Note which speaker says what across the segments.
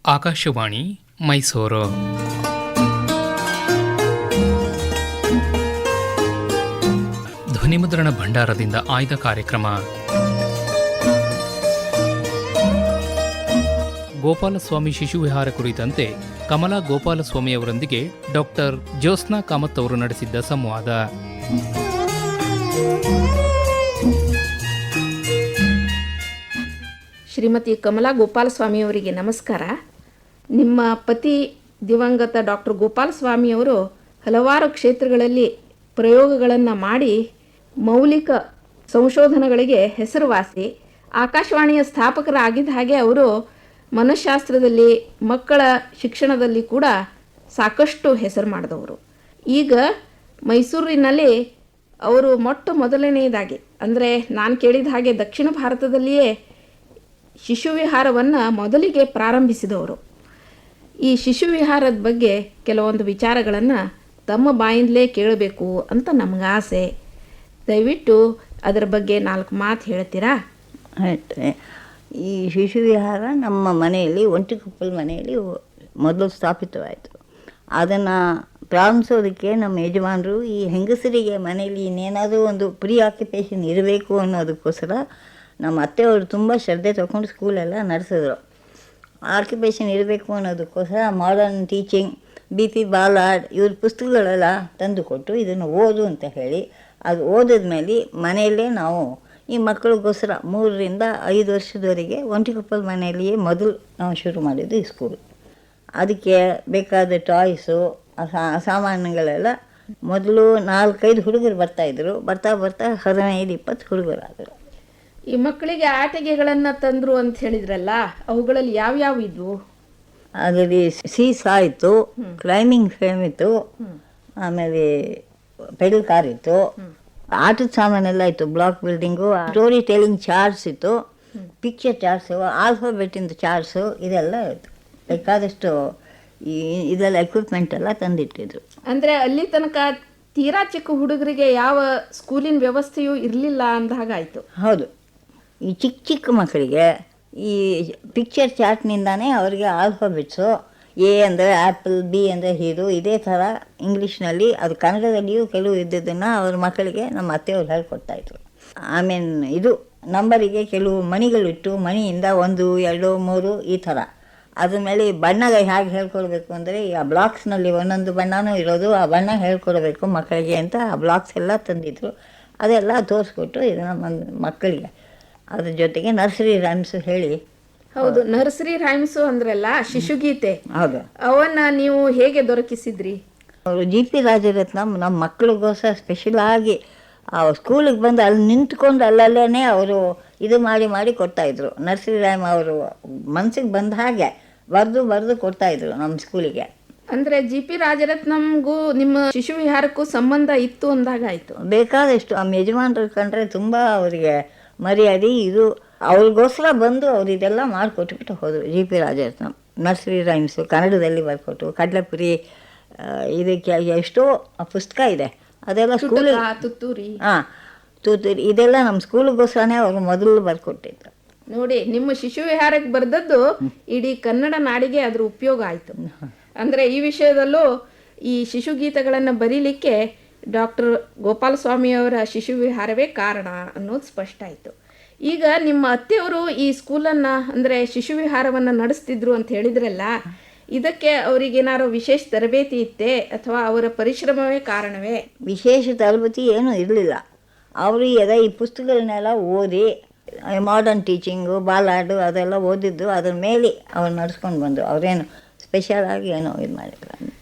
Speaker 1: ಆಕಾಶವಾಣಿ ಮೈಸೂರು. ಧ್ವನಿಮುದ್ರಣ ಭಂಡಾರದಿಂದ ಆಯ್ದ ಕಾರ್ಯಕ್ರಮ. ಗೋಪಾಲಸ್ವಾಮಿ ಶಿಶುವಿಹಾರ ಕುರಿತಂತೆ ಕಮಲಾ ಗೋಪಾಲಸ್ವಾಮಿಯವರೊಂದಿಗೆ ಡಾಕ್ಟರ್ ಜ್ಯೋತ್ಸ್ನಾ ಕಾಮತ್ ಅವರು ನಡೆಸಿದ್ದ ಸಂವಾದ.
Speaker 2: ಶ್ರೀಮತಿ ಕಮಲಾ ಗೋಪಾಲಸ್ವಾಮಿಯವರಿಗೆ ನಮಸ್ಕಾರ. ನಿಮ್ಮ ಪತಿ ದಿವಂಗತ ಡಾಕ್ಟರ್ ಗೋಪಾಲಸ್ವಾಮಿಯವರು ಹಲವಾರು ಕ್ಷೇತ್ರಗಳಲ್ಲಿ ಪ್ರಯೋಗಗಳನ್ನು ಮಾಡಿ ಮೌಲಿಕ ಸಂಶೋಧನೆಗಳಿಗೆ ಹೆಸರುವಾಸಿ. ಆಕಾಶವಾಣಿಯ ಸ್ಥಾಪಕರಾಗಿದ್ದ ಹಾಗೆ ಅವರು ಮನಃಶಾಸ್ತ್ರದಲ್ಲಿ, ಮಕ್ಕಳ ಶಿಕ್ಷಣದಲ್ಲಿ ಕೂಡ ಸಾಕಷ್ಟು ಹೆಸರು ಮಾಡಿದವರು. ಈಗ ಮೈಸೂರಿನಲ್ಲಿ ಅವರು ಮೊದಲನೆಯದಾಗಿ ಅಂದರೆ ನಾನು ಕೇಳಿದ ಹಾಗೆ ದಕ್ಷಿಣ ಭಾರತದಲ್ಲಿಯೇ ಶಿಶುವಿಹಾರವನ್ನು ಮೊದಲಿಗೆ ಪ್ರಾರಂಭಿಸಿದವರು. ಈ ಶಿಶುವಿಹಾರದ ಬಗ್ಗೆ ಕೆಲವೊಂದು ವಿಚಾರಗಳನ್ನು ತಮ್ಮ ಬಾಯಿಂದಲೇ ಕೇಳಬೇಕು ಅಂತ ನಮಗೆ ಆಸೆ. ದಯವಿಟ್ಟು ಅದರ ಬಗ್ಗೆ 4 ಮಾತು ಹೇಳ್ತೀರಾ?
Speaker 3: ಆಯ್ತು. ಈ ಶಿಶುವಿಹಾರ ನಮ್ಮ ಮನೆಯಲ್ಲಿ, ಒಂಟಿಕೊಪ್ಪಲ್ ಮನೆಯಲ್ಲಿ ಮೊದಲು ಸ್ಥಾಪಿತವಾಯಿತು. ಅದನ್ನು ಪ್ರಾರಂಭಿಸೋದಕ್ಕೆ ನಮ್ಮ ಯಜಮಾನರು ಈ ಹೆಂಗಸರಿಗೆ ಮನೆಯಲ್ಲಿ ಇನ್ನೇನಾದರೂ ಒಂದು ಪ್ರೀ ಆಕ್ಯುಪೇಷನ್ ಇರಬೇಕು ಅನ್ನೋದಕ್ಕೋಸ್ಕರ ನಮ್ಮ ಅತ್ತೆಯವರು ತುಂಬ ಶ್ರದ್ಧೆ ತೊಗೊಂಡು ಸ್ಕೂಲೆಲ್ಲ ನಡೆಸಿದ್ರು. ಆಕ್ಯುಪೇಷನ್ ಇರಬೇಕು ಅನ್ನೋದಕ್ಕೋಸ್ಕರ ಮಾಡರ್ನ್ ಟೀಚಿಂಗ್, BP ಬಾಲಾಡ್ ಇವ್ರ ಪುಸ್ತಕಗಳೆಲ್ಲ ತಂದು ಕೊಟ್ಟು ಇದನ್ನು ಓದು ಅಂತ ಹೇಳಿ, ಅದು ಓದಿದ್ಮೇಲೆ ಮನೆಯಲ್ಲೇ ನಾವು ಈ ಮಕ್ಕಳಿಗೋಸ್ಕರ 3 ರಿಂದ 5 ವರ್ಷದವರೆಗೆ ಒಂಟಿಕೊಪ್ಪಲ್ ಮನೆಯಲ್ಲಿಯೇ ಮೊದಲು ನಾವು ಶುರು ಮಾಡಿದ್ದು ಈ ಸ್ಕೂಲ್. ಅದಕ್ಕೆ ಬೇಕಾದ ಟಾಯ್ಸು, ಸಾಮಾನುಗಳೆಲ್ಲ ಮೊದಲು 4-5 ಹುಡುಗರು ಬರ್ತಾಯಿದ್ರು. ಬರ್ತಾ 15-20 ಹುಡುಗರಾದರು.
Speaker 2: ಈ ಮಕ್ಕಳಿಗೆ ಆಟಿಕೆಗಳನ್ನು ತಂದರು ಅಂತ ಹೇಳಿದ್ರಲ್ಲ, ಅವುಗಳಲ್ಲಿ ಯಾವ್ಯಾವ ಇದ್ವು?
Speaker 3: ಅದರಲ್ಲಿ ಸೀಸಾ ಇತ್ತು, ಕ್ಲೈಂಬಿಂಗ್ ಫ್ರೇಮ್ ಇತ್ತು, ಆಮೇಲೆ ಪೆಡಲ್ ಕಾರ್ ಇತ್ತು, ಆಟದ ಸಾಮಾನೆಲ್ಲ ಇತ್ತು, block building, story telling charts ಇತ್ತು, ಪಿಕ್ಚರ್ ಚಾರ್ಟ್ಸು, ಆಲ್ಫಾಬೆಟಿಂದ ಚಾರ್ಟ್ಸು, ಇದೆಲ್ಲ ಇತ್ತು. ಬೇಕಾದಷ್ಟು ಇದೆಲ್ಲ ಎಕ್ವಿಪ್ಮೆಂಟ್ ಎಲ್ಲ ತಂದಿಟ್ಟಿದ್ರು.
Speaker 2: ಅಂದರೆ ಅಲ್ಲಿ ತನಕ ತೀರಾ ಚಿಕ್ಕ ಹುಡುಗರಿಗೆ ಯಾವ ಸ್ಕೂಲಿನ ವ್ಯವಸ್ಥೆಯೂ ಇರಲಿಲ್ಲ ಅಂದ ಹಾಗಾಯಿತು.
Speaker 3: ಹೌದು. ಈ ಚಿಕ್ಕ ಮಕ್ಕಳಿಗೆ ಈ ಪಿಕ್ಚರ್ ಚಾರ್ಟ್ನಿಂದಾನೇ ಅವರಿಗೆ ಆಲ್ಫಾಬೆಟ್ಸು, A ಅಂದರೆ ಆ್ಯಪಲ್, B ಅಂದರೆ ಹೀರು, ಇದೇ ಥರ ಇಂಗ್ಲೀಷ್ನಲ್ಲಿ, ಅದು ಕನ್ನಡದಲ್ಲಿಯೂ ಕೆಲವು ಇದ್ದದನ್ನು ಅವ್ರ ಮಕ್ಕಳಿಗೆ ನಮ್ಮ ಅತ್ತೆಯವ್ರು ಹೇಳ್ಕೊಡ್ತಾಯಿದ್ರು. ಆಮೇಲೆ ಇದು ನಂಬರಿಗೆ ಕೆಲವು ಮಣಿಗಳಿಟ್ಟು, ಮಣಿಯಿಂದ 1, 2, 3 ಈ ಥರ. ಅದ್ರ ಮೇಲೆ ಬಣ್ಣಗೆ ಹೇಗೆ ಹೇಳ್ಕೊಡ್ಬೇಕು ಅಂದರೆ, ಆ ಬ್ಲಾಕ್ಸ್ನಲ್ಲಿ ಒಂದೊಂದು ಬಣ್ಣನೂ ಇರೋದು, ಆ ಬಣ್ಣ ಹೇಳ್ಕೊಡ್ಬೇಕು ಮಕ್ಕಳಿಗೆ ಅಂತ ಆ ಬ್ಲಾಕ್ಸ್ ಎಲ್ಲ ತಂದಿದ್ರು. ಅದೆಲ್ಲ ತೋರಿಸ್ಕೊಟ್ಟು ಇದನ್ನು ಮಕ್ಕಳಿಗೆ ಅದ್ರ ಜೊತೆಗೆ ನರ್ಸರಿ ರೈಮ್ಸು ಹೇಳಿ.
Speaker 2: ಹೌದು, ನರ್ಸರಿ ರೈಮ್ಸು ಅಂದ್ರಲ್ಲ, ಶಿಶುಗೀತೆ.
Speaker 3: ಹೌದು.
Speaker 2: ಅವನ್ನ ನೀವು ಹೇಗೆ ದೊರಕಿಸಿದ್ರಿ?
Speaker 3: ಅವರು GP ರಾಜರತ್ನಂ ನಮ್ಮ ಮಕ್ಕಳಿಗೋಸ್ಕರ ಸ್ಪೆಷಲಾಗಿ ಸ್ಕೂಲಿಗೆ ಬಂದು ಅಲ್ಲಿ ನಿಂತ್ಕೊಂಡು ಅಲ್ಲಲ್ಲೇ ಅವರು ಇದು ಮಾಡಿ ಕೊಡ್ತಾಯಿದ್ರು. ನರ್ಸರಿ ರೈಮ್ ಅವರು ಮನಸ್ಸಿಗೆ ಬಂದ ಹಾಗೆ ಬರೆದು ಕೊಡ್ತಾಯಿದ್ರು ನಮ್ಮ ಸ್ಕೂಲಿಗೆ.
Speaker 2: ಅಂದರೆ GP ರಾಜರತ್ನಂಗೂ ನಿಮ್ಮ ಶಿಶುವಿಹಾರಕ್ಕೂ ಸಂಬಂಧ ಇತ್ತು ಅಂದಾಗ ಆಯಿತು.
Speaker 3: ಬೇಕಾದಷ್ಟು ನಮ್ಮ ಯಜಮಾನರು ಕಂಡ್ರೆ ತುಂಬ ಅವರಿಗೆ ಮರ್ಯಾದೆ. ಇದು ಅವ್ರಿಗೋಸ್ಕರ ಬಂದು ಅವ್ರು ಇದೆಲ್ಲ ಮಾಡಿಕೊಟ್ಬಿಟ್ಟು ಹೋದರು. GP ರಾಜರತ್ನಂ ನರ್ಸರಿ ರೈಮ್ಸು ಕನ್ನಡದಲ್ಲಿ ಬರ್ಕೊಟ್ಟು, ಕಡಲೆಪುರಿ, ಇದಕ್ಕೆ ಎಷ್ಟೋ ಪುಸ್ತಕ ಇದೆ, ಅದೆಲ್ಲ ಸ್ಕೂಲಿಗೆ,
Speaker 2: ತುತ್ತೂರಿ,
Speaker 3: ತೂತೂರಿ, ಇದೆಲ್ಲ ನಮ್ಮ ಸ್ಕೂಲಿಗೋಸ್ಕರನೇ ಅವರು ಮೊದಲು ಬರ್ಕೊಟ್ಟಿದ್ರು.
Speaker 2: ನೋಡಿ, ನಿಮ್ಮ ಶಿಶುವಿಹಾರಕ್ಕೆ ಬರೆದದ್ದು ಇಡೀ ಕನ್ನಡ ನಾಡಿಗೆ ಅದ್ರ ಉಪಯೋಗ ಆಯಿತು. ಅಂದರೆ ಈ ವಿಷಯದಲ್ಲೂ ಈ ಶಿಶುಗೀತೆಗಳನ್ನು ಬರೀಲಿಕ್ಕೆ ಡಾಕ್ಟರ್ ಗೋಪಾಲಸ್ವಾಮಿಯವರ ಶಿಶುವಿಹಾರವೇ ಕಾರಣ ಅನ್ನೋದು ಸ್ಪಷ್ಟ ಆಯಿತು. ಈಗ ನಿಮ್ಮ ಅತ್ತೆಯವರು ಈ ಸ್ಕೂಲನ್ನು ಅಂದರೆ ಶಿಶುವಿಹಾರವನ್ನು ನಡೆಸ್ತಿದ್ರು ಅಂತ ಹೇಳಿದ್ರಲ್ಲ, ಇದಕ್ಕೆ ಅವರಿಗೇನಾದ್ರು ವಿಶೇಷ ತರಬೇತಿ ಇತ್ತೇ ಅಥವಾ ಅವರ ಪರಿಶ್ರಮವೇ ಕಾರಣವೇ?
Speaker 3: ವಿಶೇಷ ತರಬೇತಿ ಏನೂ ಇರಲಿಲ್ಲ. ಅವರು ಈ ಪುಸ್ತಕಗಳನ್ನೆಲ್ಲ ಓದಿ, ಮಾಡರ್ನ್ ಟೀಚಿಂಗು, ಬಾಲಾಡು ಅದೆಲ್ಲ ಓದಿದ್ದು, ಅದ್ರ ಮೇಲೆ ಅವ್ರು ನಡ್ಸ್ಕೊಂಡು ಬಂದರು. ಅವರೇನು ಸ್ಪೆಷಲಾಗಿ ಏನೋ ಇದು ಮಾಡಿದ್ರು.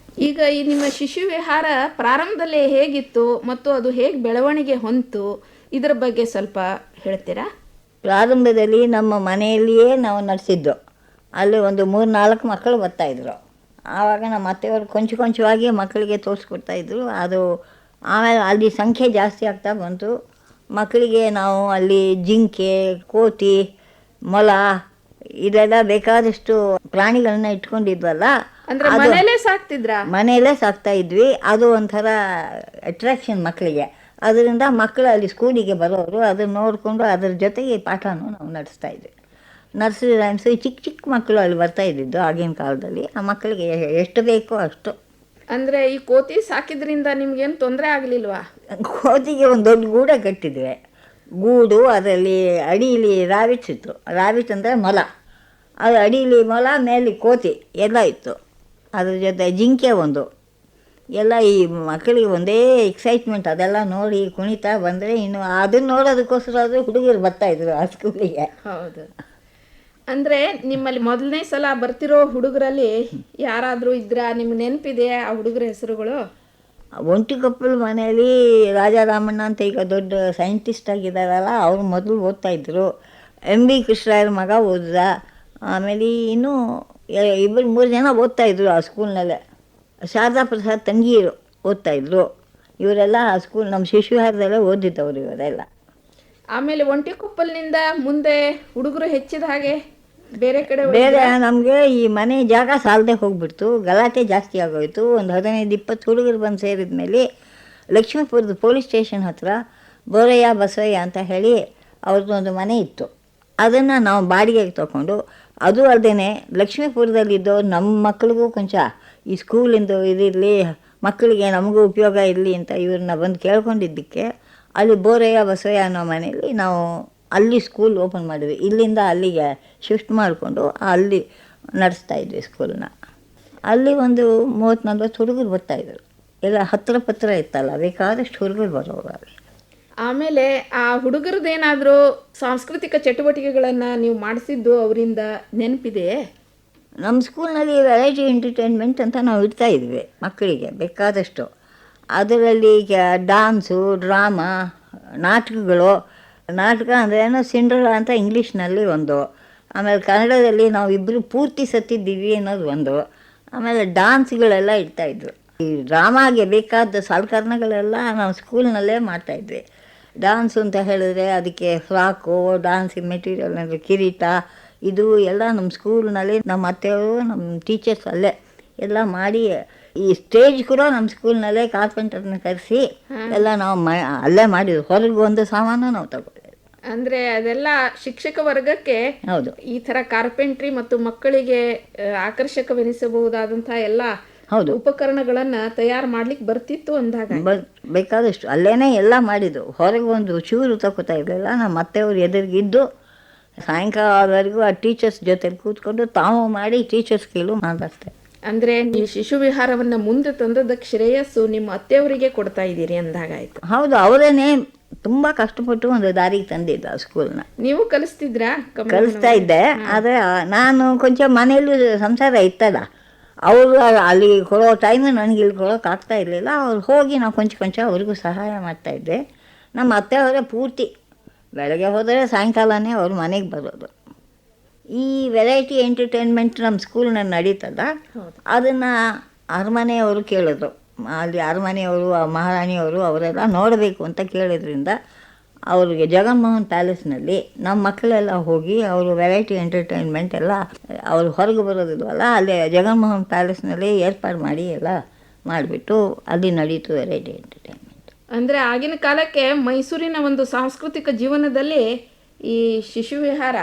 Speaker 2: ಈಗ ಈ ನಿಮ್ಮ ಶಿಶುವಿಹಾರ ಪ್ರಾರಂಭದಲ್ಲೇ ಹೇಗಿತ್ತು ಮತ್ತು ಅದು ಹೇಗೆ ಬೆಳವಣಿಗೆ ಹೊಂತು, ಇದರ ಬಗ್ಗೆ ಸ್ವಲ್ಪ ಹೇಳ್ತೀರಾ?
Speaker 3: ಪ್ರಾರಂಭದಲ್ಲಿ ನಮ್ಮ ಮನೆಯಲ್ಲಿಯೇ ನಾವು ನಡೆಸಿದ್ದು. ಅಲ್ಲಿ ಒಂದು 3-4 ಮಕ್ಕಳು ಬರ್ತಾಯಿದ್ರು. ಆವಾಗ ನಮ್ಮ ಅತ್ತೆಯವರು ಕೊಂಚವಾಗಿ ಮಕ್ಕಳಿಗೆ ತೋರಿಸ್ಕೊಡ್ತಾಯಿದ್ರು. ಅದು ಆಮೇಲೆ ಅಲ್ಲಿ ಸಂಖ್ಯೆ ಜಾಸ್ತಿ ಆಗ್ತಾ ಬಂತು. ಮಕ್ಕಳಿಗೆ ನಾವು ಅಲ್ಲಿ ಜಿಂಕೆ, ಕೋತಿ, ಮೊಲ ಇದೆಲ್ಲ ಬೇಕಾದಷ್ಟು ಪ್ರಾಣಿಗಳನ್ನ ಇಟ್ಕೊಂಡಿದ್ವಲ್ಲ, ಮನೆಯಲ್ಲೇ ಸಾಕ್ತಾ ಇದ್ವಿ. ಅದು ಒಂಥರ ಅಟ್ರಾಕ್ಷನ್ ಮಕ್ಕಳಿಗೆ. ಅದರಿಂದ ಮಕ್ಕಳು ಅಲ್ಲಿ ಸ್ಕೂಲಿಗೆ ಬರೋರು ಅದನ್ನು ನೋಡಿಕೊಂಡು ಅದ್ರ ಜೊತೆಗೆ ಪಾಠನೂ ನಾವು ನಡೆಸ್ತಾ ಇದ್ವಿ. ನರ್ಸರಿ ರೈಮ್ಸು ಚಿಕ್ಕ ಚಿಕ್ಕ ಮಕ್ಕಳು ಅಲ್ಲಿ ಬರ್ತಾ ಇದ್ದಿದ್ದು ಆಗಿನ ಕಾಲದಲ್ಲಿ. ಆ ಮಕ್ಕಳಿಗೆ ಎಷ್ಟು ಬೇಕೋ ಅಷ್ಟು.
Speaker 2: ಅಂದರೆ ಈ ಕೋತಿ ಸಾಕಿದ್ರಿಂದ ನಿಮ್ಗೇನು ತೊಂದರೆ ಆಗಲಿಲ್ವಾ?
Speaker 3: ಕೋತಿಗೆ ಒಂದು ದೊಡ್ಡ ಗೂಡೆ ಕಟ್ಟಿದ್ವಿ. ಗೂಡು, ಅದರಲ್ಲಿ ಅಡಿಯಲ್ಲಿ ರಾಬಿಟ್ಸ್ ಇತ್ತು. ರಾಬಿಟ್ ಅಂದರೆ ಮೊಲ. ಅದು ಅಡಿಯಲ್ಲಿ ಮೊಲ, ಮೇಲೆ ಕೋತಿ ಎಲ್ಲ ಇತ್ತು. ಅದ್ರ ಜೊತೆ ಜಿಂಕೆ ಒಂದು. ಎಲ್ಲ ಈ ಮಕ್ಕಳಿಗೆ ಒಂದೇ ಎಕ್ಸೈಟ್ಮೆಂಟ್. ಅದೆಲ್ಲ ನೋಡಿ ಕುಣಿತಾ ಬಂದರೆ ಇನ್ನು ಅದನ್ನು ನೋಡೋದಕ್ಕೋಸ್ಕರ ಆದರೂ ಹುಡುಗರು ಬರ್ತಾಯಿದ್ರು ಆ ಸ್ಕೂಲಿಗೆ.
Speaker 2: ಹೌದು. ಅಂದರೆ ನಿಮ್ಮಲ್ಲಿ ಮೊದಲನೇ ಸಲ ಬರ್ತಿರೋ ಹುಡುಗರಲ್ಲಿ ಯಾರಾದರೂ ಇದ್ರಾ? ನಿಮ್ಗೆ ನೆನಪಿದೆಯಾ ಆ ಹುಡುಗರ ಹೆಸರುಗಳು?
Speaker 3: ಒಂಟಿಕೊಪ್ಪಲು ಮನೆಯಲ್ಲಿ ರಾಜಾರಾಮಣ್ಣ ಅಂತ ಈಗ ದೊಡ್ಡ ಸೈಂಟಿಸ್ಟ್ ಆಗಿದ್ದಾರಲ್ಲ, ಅವರು ಮೊದಲು ಓದ್ತಾಯಿದ್ರು. ಎಂ ಬಿ ಕೃಷ್ಣರಾಯರ ಮಗ ಓದಿದ. ಆಮೇಲೆ ಇನ್ನೂ 2-3 ಜನ ಓದ್ತಾಯಿದ್ರು ಆ ಸ್ಕೂಲ್ನಲ್ಲೇ. ಶಾರದಾ ಪ್ರಸಾದ್ ತಂಗಿಯರು ಓದ್ತಾಯಿದ್ರು. ಇವರೆಲ್ಲ ಆ ಸ್ಕೂಲ್ ನಮ್ಮ ಶಿಶುವಿಹಾರದಲ್ಲೇ ಓದಿದ್ದವರು ಇವರೆಲ್ಲ.
Speaker 2: ಆಮೇಲೆ ಒಂಟಿಕೊಪ್ಪಲಿನಿಂದ ಮುಂದೆ ಹುಡುಗರು ಹೆಚ್ಚಿದ ಹಾಗೆ ಬೇರೆ ಕಡೆ
Speaker 3: ಬೇರೆ ನಮಗೆ ಈ ಮನೆ ಜಾಗ ಸಾಲದೆ ಹೋಗ್ಬಿಡ್ತು. ಗಲಾಟೆ ಜಾಸ್ತಿ ಆಗೋಯ್ತು. ಒಂದು 15-20 ಹುಡುಗರು ಬಂದು ಸೇರಿದ ಮೇಲೆ ಲಕ್ಷ್ಮೀಪುರದ ಪೊಲೀಸ್ ಸ್ಟೇಷನ್ ಹತ್ರ ಬೋರಯ್ಯ ಬಸವಯ್ಯ ಅಂತ ಹೇಳಿ ಅವ್ರದ್ದೊಂದು ಮನೆ ಇತ್ತು. ಅದನ್ನು ನಾವು ಬಾಡಿಗೆಗೆ ತೊಗೊಂಡು, ಅದು ಅಲ್ಲದೆ ಲಕ್ಷ್ಮೀಪುರದಲ್ಲಿದ್ದವ್ರು ನಮ್ಮ ಮಕ್ಕಳಿಗೂ ಕೊಂಚ ಈ ಸ್ಕೂಲಿಂದು ಇದಿರಲಿ, ಮಕ್ಕಳಿಗೆ ನಮಗೂ ಉಪಯೋಗ ಇರಲಿ ಅಂತ ಇವ್ರನ್ನ ಬಂದು ಕೇಳ್ಕೊಂಡಿದ್ದಕ್ಕೆ ಅಲ್ಲಿ ಬೋರಯ್ಯ ಬಸವಯ್ಯ ಅನ್ನೋ ಮನೆಯಲ್ಲಿ ನಾವು ಅಲ್ಲಿ ಸ್ಕೂಲ್ ಓಪನ್ ಮಾಡಿದ್ವಿ. ಇಲ್ಲಿಂದ ಅಲ್ಲಿಗೆ ಶಿಫ್ಟ್ ಮಾಡಿಕೊಂಡು ಅಲ್ಲಿ ನಡೆಸ್ತಾಯಿದ್ವಿ ಸ್ಕೂಲನ್ನ. ಅಲ್ಲಿ ಒಂದು 30-40 ಹುಡುಗರು ಬರ್ತಾಯಿದ್ರು. ಎಲ್ಲ ಹತ್ತಿರ ಪತ್ರ ಇತ್ತಲ್ಲ, ಬೇಕಾದಷ್ಟು ಹುಡುಗರು ಬರೋರು ಅಲ್ಲಿ.
Speaker 2: ಆಮೇಲೆ ಆ ಹುಡುಗರದ್ದೇನಾದರೂ ಸಾಂಸ್ಕೃತಿಕ ಚಟುವಟಿಕೆಗಳನ್ನು ನೀವು ಮಾಡಿಸಿದ್ದು ಅವರಿಂದ ನೆನಪಿದೆಯೇ?
Speaker 3: ನಮ್ಮ ಸ್ಕೂಲ್ನಲ್ಲಿ ವೆರೈಟಿ ಎಂಟರ್ಟೈನ್ಮೆಂಟ್ ಅಂತ ನಾವು ಇಡ್ತಾಯಿದ್ವಿ ಮಕ್ಕಳಿಗೆ ಬೇಕಾದಷ್ಟು. ಅದರಲ್ಲಿ ಡಾನ್ಸು, ಡ್ರಾಮಾ, ನಾಟಕಗಳು. ನಾಟಕ ಅಂದ್ರೇನು ಸಿಂಡ್ರೆಲಾ ಅಂತ ಇಂಗ್ಲೀಷ್ನಲ್ಲಿ ಒಂದು. ಆಮೇಲೆ ಕನ್ನಡದಲ್ಲಿ ನಾವು ಇಬ್ಬರು ಪೂರ್ತಿ ಸತ್ತಿದ್ದೀವಿ ಅನ್ನೋದು ಒಂದು. ಆಮೇಲೆ ಡಾನ್ಸ್ಗಳೆಲ್ಲ ಇಡ್ತಾಯಿದ್ರು. ಈ ಡ್ರಾಮಾಗೆ ಬೇಕಾದ ಸಲಕರಣೆಗಳೆಲ್ಲ ನಾವು ಸ್ಕೂಲ್ನಲ್ಲೇ ಮಾಡ್ತಾಯಿದ್ವಿ. ಡ್ಯಾನ್ಸು ಅಂತ ಹೇಳಿದ್ರೆ ಅದಕ್ಕೆ ಫ್ರಾಕು, ಡ್ಯಾನ್ಸಿಗೆ ಮೆಟೀರಿಯಲ್ ಅಂದರೆ ಕಿರೀಟ, ಇದು ಎಲ್ಲ ನಮ್ಮ ಸ್ಕೂಲ್ನಲ್ಲಿ ನಮ್ಮ ಅತ್ತೆಯವರು, ನಮ್ಮ ಟೀಚರ್ಸ್ ಅಲ್ಲೇ ಎಲ್ಲ ಮಾಡಿ. ಈ ಸ್ಟೇಜ್ ಕೂಡ ನಮ್ಮ ಸ್ಕೂಲ್ನಲ್ಲೇ ಕಾರ್ಪೆಂಟರ್ನ ಕರೆಸಿ ಎಲ್ಲ ನಾವು ಅಲ್ಲೇ ಮಾಡಿದ್ವಿ. ಹೊರಗೆ ಒಂದು ಸಾಮಾನು ನಾವು ತಗೊಳ್ಳಿ.
Speaker 2: ಅಂದರೆ ಅದೆಲ್ಲ ಶಿಕ್ಷಕ ವರ್ಗಕ್ಕೆ
Speaker 3: ಹೌದು,
Speaker 2: ಈ ಥರ ಕಾರ್ಪೆಂಟ್ರಿ ಮತ್ತು ಮಕ್ಕಳಿಗೆ ಆಕರ್ಷಕವೆನಿಸಬಹುದಾದಂಥ ಎಲ್ಲ
Speaker 3: ಹೌದು
Speaker 2: ಉಪಕರಣಗಳನ್ನು ತಯಾರು ಮಾಡ್ಲಿಕ್ಕೆ ಬರ್ತಿತ್ತು ಅಂದಾಗ
Speaker 3: ಬೇಕಾದಷ್ಟು ಅಲ್ಲೇ ಎಲ್ಲ ಮಾಡಿದ್ದು. ಹೊರಗೆ ಒಂದು ಚೂರು ತಗೋತಾ ಇರಲಿಲ್ಲ. ನಮ್ಮ ಅತ್ತೆಯವರು ಎದುರಿಗಿದ್ದು ಸಾಯಂಕಾಲವರೆಗೂ ಆ ಟೀಚರ್ಸ್ ಜೊತೆಲಿ ಕೂತ್ಕೊಂಡು ತಾವು ಮಾಡಿ ಟೀಚರ್ಸ್ ಕೈಲೂ ಮಾತಾಡ್ತಾರೆ.
Speaker 2: ಅಂದರೆ ಈ ಶಿಶು ವಿಹಾರವನ್ನು ಮುಂದೆ ತಂದದಕ್ಕೆ ಶ್ರೇಯಸ್ಸು ನಿಮ್ಮ ಅತ್ತೆಯವರಿಗೆ ಕೊಡ್ತಾ ಇದ್ದೀರಿ ಅಂದಾಗಾಯ್ತು.
Speaker 3: ಹೌದು, ಅವರೇನೆ ತುಂಬ ಕಷ್ಟಪಟ್ಟು ಒಂದು ದಾರಿಗೆ ತಂದಿದ್ದ ಆ ಸ್ಕೂಲ್ನ.
Speaker 2: ನೀವು ಕಲಿಸ್ತಿದ್ರಾ?
Speaker 3: ಕಲಿಸ್ತಾ ಇದ್ದೆ. ಆದರೆ ನಾನು ಕೊಂಚ ಮನೆಯಲ್ಲೂ ಸಂಸಾರ ಇತ್ತಲ್ಲ, ಅವರು ಅಲ್ಲಿ ಕೊಡೋ ಟೈಮು ನನಗೆ ಇಲ್ಲಿ ಕೊಡೋಕ್ಕಾಗ್ತಾ ಇರಲಿಲ್ಲ. ಅವ್ರು ಹೋಗಿ ನಾವು ಕೊಂಚ ಅವ್ರಿಗೂ ಸಹಾಯ ಮಾಡ್ತಾಯಿದ್ದೆ. ನಮ್ಮ ಅತ್ತೆಯವರೇ ಪೂರ್ತಿ ಬೆಳಗ್ಗೆ ಹೋದರೆ ಸಾಯಂಕಾಲನೇ ಅವ್ರ ಮನೆಗೆ ಬರೋದು. ಈ ವೆರೈಟಿ ಎಂಟರ್ಟೈನ್ಮೆಂಟ್ ನಮ್ಮ ಸ್ಕೂಲ್ನಲ್ಲಿ ನಡೀತದ, ಅದನ್ನು ಅರಮನೆಯವರು ಕೇಳಿದ್ರು. ಅಲ್ಲಿ ಅರಮನೆಯವರು, ಮಹಾರಾಣಿಯವರು ಅವರೆಲ್ಲ ನೋಡಬೇಕು ಅಂತ ಕೇಳಿದ್ರಿಂದ ಅವ್ರಿಗೆ ಜಗನ್ಮೋಹನ್ ಪ್ಯಾಲೇಸ್ನಲ್ಲಿ ನಮ್ಮ ಮಕ್ಕಳೆಲ್ಲ ಹೋಗಿ ಅವರು ವೆರೈಟಿ ಎಂಟರ್ಟೈನ್ಮೆಂಟ್ ಎಲ್ಲ ಅವರು ಹೊರಗೆ ಬರೋದಿಲ್ವಲ್ಲ, ಅಲ್ಲಿ ಜಗನ್ಮೋಹನ್ ಪ್ಯಾಲೇಸ್ನಲ್ಲಿ ಏರ್ಪಾಡು ಮಾಡಿ ಎಲ್ಲ ಮಾಡಿಬಿಟ್ಟು ಅಲ್ಲಿ ನಡೀತು ವೆರೈಟಿ ಎಂಟರ್ಟೈನ್ಮೆಂಟ್.
Speaker 2: ಅಂದರೆ ಆಗಿನ ಕಾಲಕ್ಕೆ ಮೈಸೂರಿನ ಒಂದು ಸಾಂಸ್ಕೃತಿಕ ಜೀವನದಲ್ಲಿ ಈ ಶಿಶು ವಿಹಾರ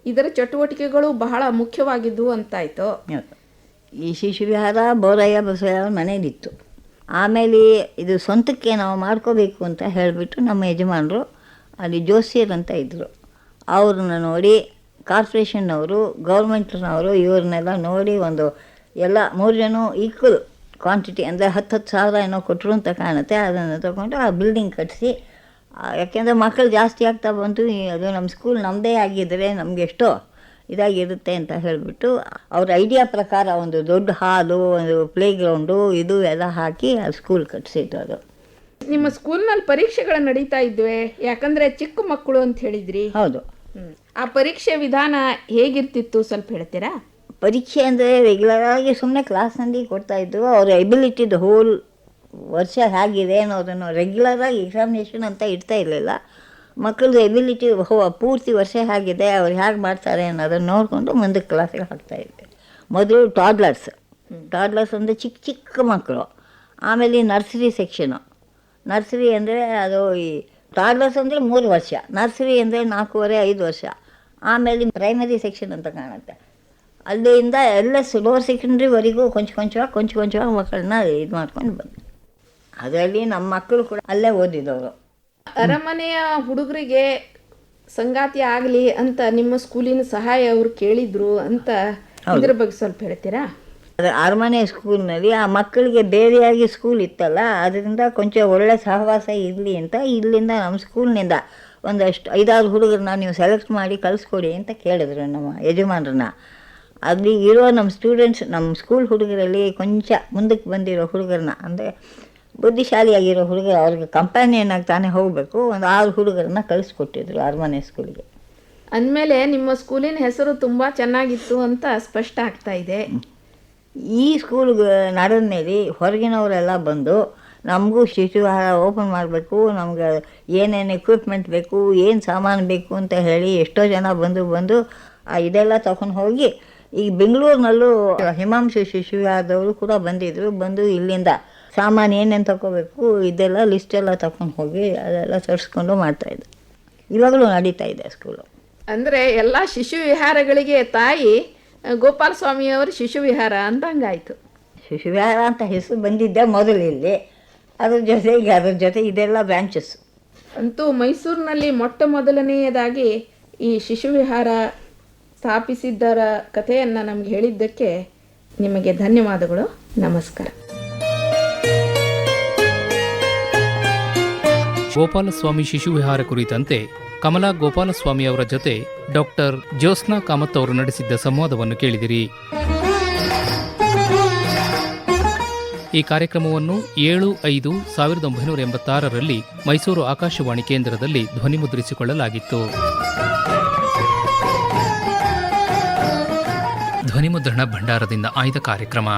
Speaker 2: ಇದರ ಚಟುವಟಿಕೆಗಳು ಬಹಳ ಮುಖ್ಯವಾಗಿದ್ದವು ಅಂತಾಯಿತು.
Speaker 3: ಈ ಶಿಶು ವಿಹಾರ ಬೋರಯ್ಯ ಬಸವಯ್ಯ ಮನೇಲಿತ್ತು. ಆಮೇಲೆ ಇದು ಸ್ವಂತಕ್ಕೆ ನಾವು ಮಾಡ್ಕೋಬೇಕು ಅಂತ ಹೇಳಿಬಿಟ್ಟು ನಮ್ಮ ಯಜಮಾನರು ಅಲ್ಲಿ ಜೋಸಿಯರ್ ಅಂತ ಇದ್ದರು. ಅವ್ರನ್ನ ನೋಡಿ ಕಾರ್ಪೊರೇಷನ್ನವರು, ಗೌರ್ಮೆಂಟ್ನವರು ಇವ್ರನ್ನೆಲ್ಲ ನೋಡಿ ಒಂದು ಎಲ್ಲ 3 ಜನ ಈಕ್ವಲ್ ಕ್ವಾಂಟಿಟಿ ಅಂದರೆ 10,000 ಏನೋ ಕೊಟ್ಟರು ಅಂತ ಕಾಣುತ್ತೆ. ಅದನ್ನು ತಗೊಂಡು ಆ ಬಿಲ್ಡಿಂಗ್ ಕಟ್ಟಿಸಿ, ಯಾಕೆಂದರೆ ಮಕ್ಕಳು ಜಾಸ್ತಿ ಆಗ್ತಾ ಬಂತು, ಅದು ನಮ್ಮ ಸ್ಕೂಲ್ ನಮ್ಮದೇ ಆಗಿದ್ದರೆ ನಮಗೆ ಎಷ್ಟೋ ಇದಾಗಿರುತ್ತೆ ಅಂತ ಹೇಳಿಬಿಟ್ಟು ಅವ್ರ ಐಡಿಯಾ ಪ್ರಕಾರ ಒಂದು ದೊಡ್ಡ ಹಾಲು, ಒಂದು ಪ್ಲೇ ಗ್ರೌಂಡು, ಇದು ಎಲ್ಲ ಹಾಕಿ ಆ ಸ್ಕೂಲ್ ಕಟ್ಟಿಸಿದ್ದು. ಅದು
Speaker 2: ನಿಮ್ಮ ಸ್ಕೂಲ್ನಲ್ಲಿ ಪರೀಕ್ಷೆಗಳು ನಡೀತಾ ಇದ್ವೆ, ಯಾಕಂದರೆ ಚಿಕ್ಕ ಮಕ್ಕಳು ಅಂತ ಹೇಳಿದ್ರಿ.
Speaker 3: ಹೌದು.
Speaker 2: ಆ ಪರೀಕ್ಷೆ ವಿಧಾನ ಹೇಗಿರ್ತಿತ್ತು ಸ್ವಲ್ಪ ಹೇಳ್ತೀರಾ?
Speaker 3: ಪರೀಕ್ಷೆ ಅಂದರೆ ರೆಗ್ಯುಲರಾಗಿ ಸುಮ್ಮನೆ ಕ್ಲಾಸ್ನಲ್ಲಿ ಕೊಡ್ತಾಯಿದ್ರು. ಅವ್ರ ಎಬಿಲಿಟಿದು ಹೋಲ್ ವರ್ಷ ಹೇಗಿದೆ ಅನ್ನೋದನ್ನು ರೆಗ್ಯುಲರಾಗಿ ಎಕ್ಸಾಮಿನೇಷನ್ ಅಂತ ಇಡ್ತಾ ಇರಲಿಲ್ಲ. ಮಕ್ಕಳದ್ದು ಎಬಿಲಿಟಿ ಪೂರ್ತಿ ವರ್ಷ ಹೇಗಿದೆ, ಅವ್ರು ಹೇಗೆ ಮಾಡ್ತಾರೆ ಅನ್ನೋದನ್ನು ನೋಡಿಕೊಂಡು ಮುಂದಕ್ಕೆ ಕ್ಲಾಸಿಗೆ ಹಾಕ್ತಾಯಿದ್ವಿ. ಮೊದಲು ಟಾಡ್ಲರ್ಸ್ ಅಂದರೆ ಚಿಕ್ಕ ಚಿಕ್ಕ ಮಕ್ಕಳು. ಆಮೇಲೆ ನರ್ಸರಿ ಸೆಕ್ಷನು. ನರ್ಸರಿ ಅಂದರೆ ಅದು ಈ ಟಾಡ್ಲರ್ಸ್ ಅಂದರೆ 3 ವರ್ಷ, ನರ್ಸರಿ ಅಂದರೆ 4.5-5 ವರ್ಷ. ಆಮೇಲೆ ಪ್ರೈಮರಿ ಸೆಕ್ಷನ್ ಅಂತ ಕಾಣುತ್ತೆ, ಅಲ್ಲಿಂದ ಎಲ್ಲ ಲೋವರ್ ಸೆಕೆಂಡ್ರಿವರೆಗೂ ಕೊಂಚ ಮಕ್ಕಳನ್ನ ಇದು ಮಾಡ್ಕೊಂಡು ಬಂದು, ಅದರಲ್ಲಿ ನಮ್ಮ ಮಕ್ಕಳು ಕೂಡ ಅಲ್ಲೇ ಓದಿದವರು.
Speaker 2: ಅರಮನೆಯ ಹುಡುಗರಿಗೆ ಸಂಗಾತಿ ಆಗಲಿ ಅಂತ ನಿಮ್ಮ ಸ್ಕೂಲಿನ ಸಹಾಯ ಅವರು ಕೇಳಿದ್ರು ಅಂತ ಇದ್ರ ಬಗ್ಗೆ ಸ್ವಲ್ಪ ಹೇಳ್ತೀರಾ?
Speaker 3: ಅರಮನೆ ಸ್ಕೂಲ್ನಲ್ಲಿ ಆ ಮಕ್ಕಳಿಗೆ ಬೇರೆಯಾಗಿ ಸ್ಕೂಲ್ ಇತ್ತಲ್ಲ, ಅದರಿಂದ ಕೊಂಚ ಒಳ್ಳೆ ಸಹವಾಸ ಇರಲಿ ಅಂತ ಇಲ್ಲಿಂದ ನಮ್ಮ ಸ್ಕೂಲ್ನಿಂದ ಒಂದಷ್ಟು 5-6 ಹುಡುಗರನ್ನ ನೀವು ಸೆಲೆಕ್ಟ್ ಮಾಡಿ ಕಳಿಸ್ಕೊಡಿ ಅಂತ ಕೇಳಿದ್ರು ನಮ್ಮ ಯಜಮಾನ್ರನ್ನ. ಅಲ್ಲಿ ಇರೋ ನಮ್ಮ ಸ್ಟೂಡೆಂಟ್ಸ್, ನಮ್ಮ ಸ್ಕೂಲ್ ಹುಡುಗರಲ್ಲಿ ಕೊಂಚ ಮುಂದಕ್ಕೆ ಬಂದಿರೋ ಹುಡುಗರನ್ನ, ಅಂದರೆ ಬುದ್ಧಿಶಾಲಿಯಾಗಿರೋ ಹುಡುಗರು, ಅವ್ರಿಗೆ ಕಂಪ್ಯಾನಿಯನ್ ಆಗಿ ತಾನೇ ಹೋಗಬೇಕು, ಒಂದು 6 ಹುಡುಗರನ್ನ ಕಳಿಸ್ಕೊಟ್ಟಿದ್ರು ಅರಮನೆ ಸ್ಕೂಲಿಗೆ.
Speaker 2: ಅಂದಮೇಲೆ ನಿಮ್ಮ ಸ್ಕೂಲಿನ ಹೆಸರು ತುಂಬ ಚೆನ್ನಾಗಿತ್ತು ಅಂತ ಸ್ಪಷ್ಟ ಆಗ್ತಾ ಇದೆ.
Speaker 3: ಈ ಸ್ಕೂಲ್ ನಡೆದ ಮೇಲೆ ಹೊರಗಿನವರೆಲ್ಲ ಬಂದು ನಮಗೂ ಶಿಶುವಿಹಾರ ಓಪನ್ ಮಾಡಬೇಕು, ನಮ್ಗೆ ಏನೇನು ಎಕ್ವಿಪ್ಮೆಂಟ್ ಬೇಕು, ಏನು ಸಾಮಾನು ಬೇಕು ಅಂತ ಹೇಳಿ ಎಷ್ಟೋ ಜನ ಬಂದು ಇದೆಲ್ಲ ತಗೊಂಡು ಹೋಗಿ, ಈಗ ಬೆಂಗಳೂರಿನಲ್ಲೂ ಹಿಮಾಂಶು ಶಿಶುವಿಹಾರದವರು ಕೂಡ ಬಂದು ಇಲ್ಲಿಂದ ಸಾಮಾನು ಏನೇನು ತಗೋಬೇಕು ಇದೆಲ್ಲ ಲಿಸ್ಟೆಲ್ಲ ತಗೊಂಡು ಹೋಗಿ ಅದೆಲ್ಲ ತರಿಸ್ಕೊಂಡು ಮಾಡ್ತಾಯಿದ್ದೆ. ಇವಾಗಲೂ ನಡೀತಾ ಇದೆ ಸ್ಕೂಲು.
Speaker 2: ಅಂದರೆ ಎಲ್ಲ ಶಿಶು ವಿಹಾರಗಳಿಗೆ ತಾಯಿ ಗೋಪಾಲ ಸ್ವಾಮಿಯವರು ಶಿಶು ವಿಹಾರ ಅಂದಂಗಾಯಿತು.
Speaker 3: ಶಿಶುವಿಹಾರ ಅಂತ ಹೆಸರು ಬಂದಿದ್ದೆ ಮೊದಲು ಇಲ್ಲಿ, ಅದ್ರ ಜೊತೆ ಇದೆಲ್ಲ ಬ್ರಾಂಚಸ್.
Speaker 2: ಅಂತೂ ಮೈಸೂರಿನಲ್ಲಿ ಮೊಟ್ಟ ಮೊದಲನೆಯದಾಗಿ ಈ ಶಿಶು ವಿಹಾರ ಸ್ಥಾಪಿಸಿದ್ದರ ಕಥೆಯನ್ನು ನಮ್ಗೆ ಹೇಳಿದ್ದಕ್ಕೆ ನಿಮಗೆ ಧನ್ಯವಾದಗಳು. ನಮಸ್ಕಾರ.
Speaker 1: ಗೋಪಾಲಸ್ವಾಮಿ ಶಿಶು ವಿಹಾರ ಕುರಿತಂತೆ ಕಮಲಾ ಗೋಪಾಲಸ್ವಾಮಿ ಅವರ ಜೊತೆ ಡಾಕ್ಟರ್ ಜ್ಯೋತ್ಸ್ನಾ ಕಾಮತ್ ಅವರು ನಡೆಸಿದ್ದ ಸಂವಾದವನ್ನು ಕೇಳಿದಿರಿ. ಈ ಕಾರ್ಯಕ್ರಮವನ್ನು 7/5/1986ರಲ್ಲಿ ಮೈಸೂರು ಆಕಾಶವಾಣಿ ಕೇಂದ್ರದಲ್ಲಿ ಧ್ವನಿಮುದ್ರಿಸಿಕೊಳ್ಳಲಾಗಿತ್ತು. ಧ್ವನಿಮುದ್ರಣ ಭಂಡಾರದಿಂದ ಆಯ್ದ ಕಾರ್ಯಕ್ರಮ.